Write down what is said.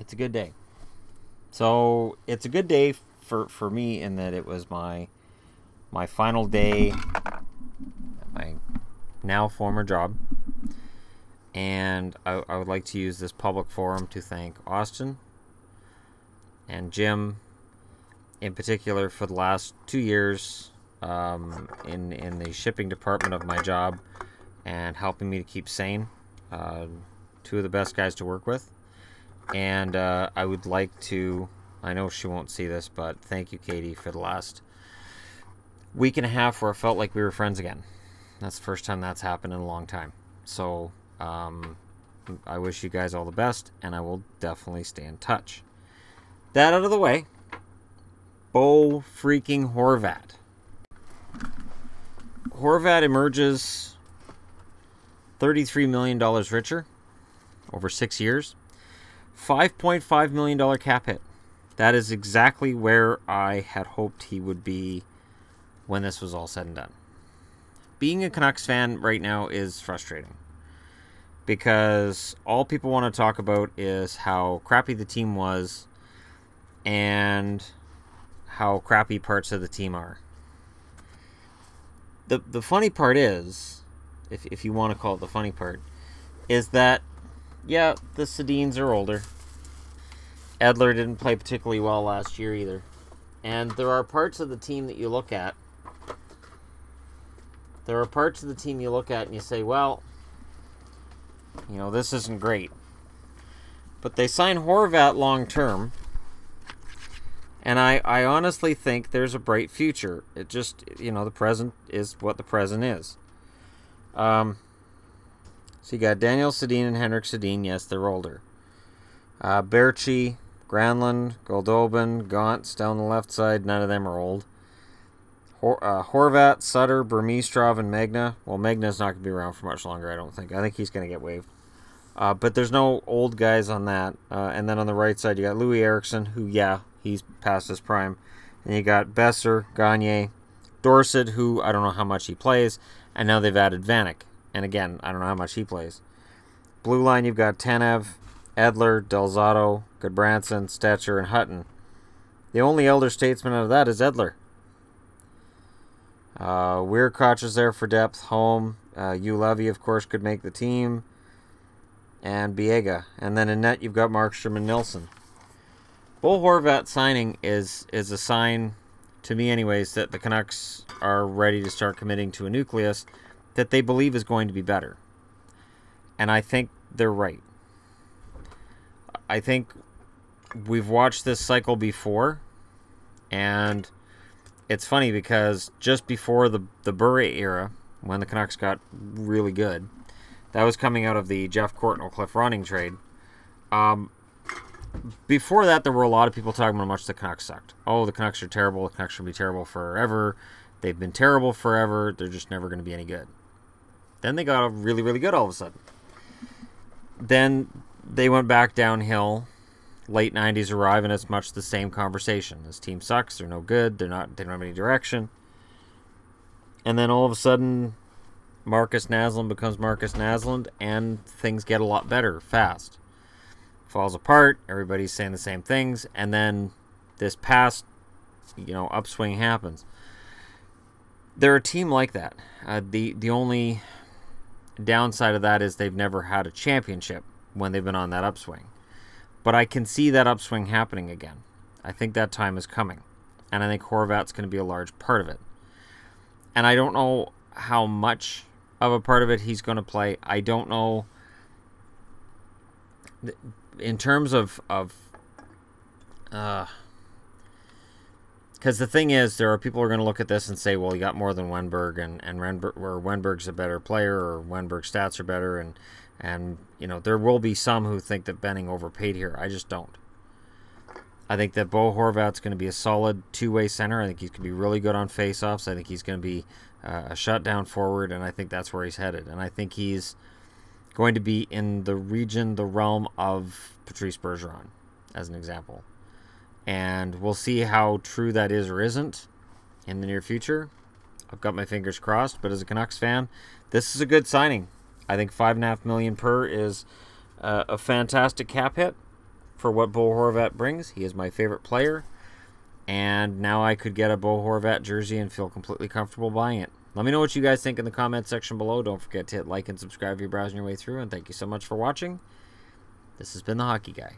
It's a good day. So it's a good day for me in that it was my final day at my now former job. And I would like to use this public forum to thank Austin and Jim in particular for the last 2 years in the shipping department of my job and helping me to keep sane. Two of the best guys to work with. And I would like to, I know she won't see this, but thank you, Katie, for the last week and a half where I felt like we were friends again. That's the first time that's happened in a long time. So I wish you guys all the best, and I will definitely stay in touch. That out of the way, Bo freaking Horvat. Horvat emerges $33 million richer over 6 years. $5.5 million cap hit. That is exactly where I had hoped he would be when this was all said and done. Being a Canucks fan right now is frustrating because all people want to talk about is how crappy the team was and how crappy parts of the team are. The funny part is, if you want to call it the funny part, is that, yeah, the Sedins are older. Edler didn't play particularly well last year either. And there are parts of the team that you look at. There are parts of the team you look at and you say, well, you know, this isn't great. But they signed Horvat long term. And I honestly think there's a bright future. It just, you know, the present is what the present is. So you got Daniel Sedin and Henrik Sedin. Yes, they're older. Berchi, Granlund, Goldobin, Gauntz down the left side. None of them are old. Horvat, Sutter, Burmistrov, and Magna. Well, Magna's not going to be around for much longer, I don't think. I think he's going to get waived. But there's no old guys on that. And then on the right side, you got Louis Eriksson, who, yeah, he's past his prime. And you got Besser, Gagne, Dorsett, who I don't know how much he plays. And now they've added Vanek. And again, I don't know how much he plays. Blue line, you've got Tanev, Edler, Delzato, Goodbranson, Stetcher, and Hutton. The only elder statesman out of that is Edler. Weirkoch is there for depth. Home. Hugh Levy, of course, could make the team. And Biega. And then in net, you've got Markstrom and Nilsson. Bo Horvat signing is a sign, to me anyways, that the Canucks are ready to start committing to a nucleus that they believe is going to be better. And I think they're right. I think we've watched this cycle before, and it's funny because just before the Bure era, when the Canucks got really good, that was coming out of the Jeff Courtnall Cliff Ronning trade. Before that, there were a lot of people talking about how much the Canucks sucked. Oh, the Canucks are terrible. The Canucks will be terrible forever. They've been terrible forever. They're just never going to be any good. Then they got really, really good all of a sudden. Then they went back downhill. Late 90s arrive, and it's much the same conversation. This team sucks. They're no good. They don't have any direction. And then all of a sudden, Marcus Naslund becomes Marcus Naslund, and things get a lot better fast. Falls apart. Everybody's saying the same things, and then this past, upswing happens. They're a team like that. The only downside of that is they've never had a championship when they've been on that upswing. But I can see that upswing happening again. I think that time is coming. And I think Horvat's going to be a large part of it. And I don't know how much of a part of it he's going to play. I don't know. In terms of because the thing is, there are people who are going to look at this and say, well, he got more than Wenberg, and Wenberg's a better player, or Wenberg's stats are better, and there will be some who think that Benning overpaid here. I just don't. I think that Bo Horvat's going to be a solid two-way center. I think he's going to be really good on face-offs. I think he's going to be a shutdown forward, and I think that's where he's headed. And I think he's going to be in the realm of Patrice Bergeron, as an example. And we'll see how true that is or isn't in the near future. I've got my fingers crossed, but as a Canucks fan, this is a good signing. I think $5.5 million per is a fantastic cap hit. for what Bo Horvat brings. He is my favorite player. And now I could get a Bo Horvat jersey and feel completely comfortable buying it. Let me know what you guys think in the comment section below. Don't forget to hit like and subscribe if you're browsing your way through. And thank you so much for watching. This has been the Hockey Guy.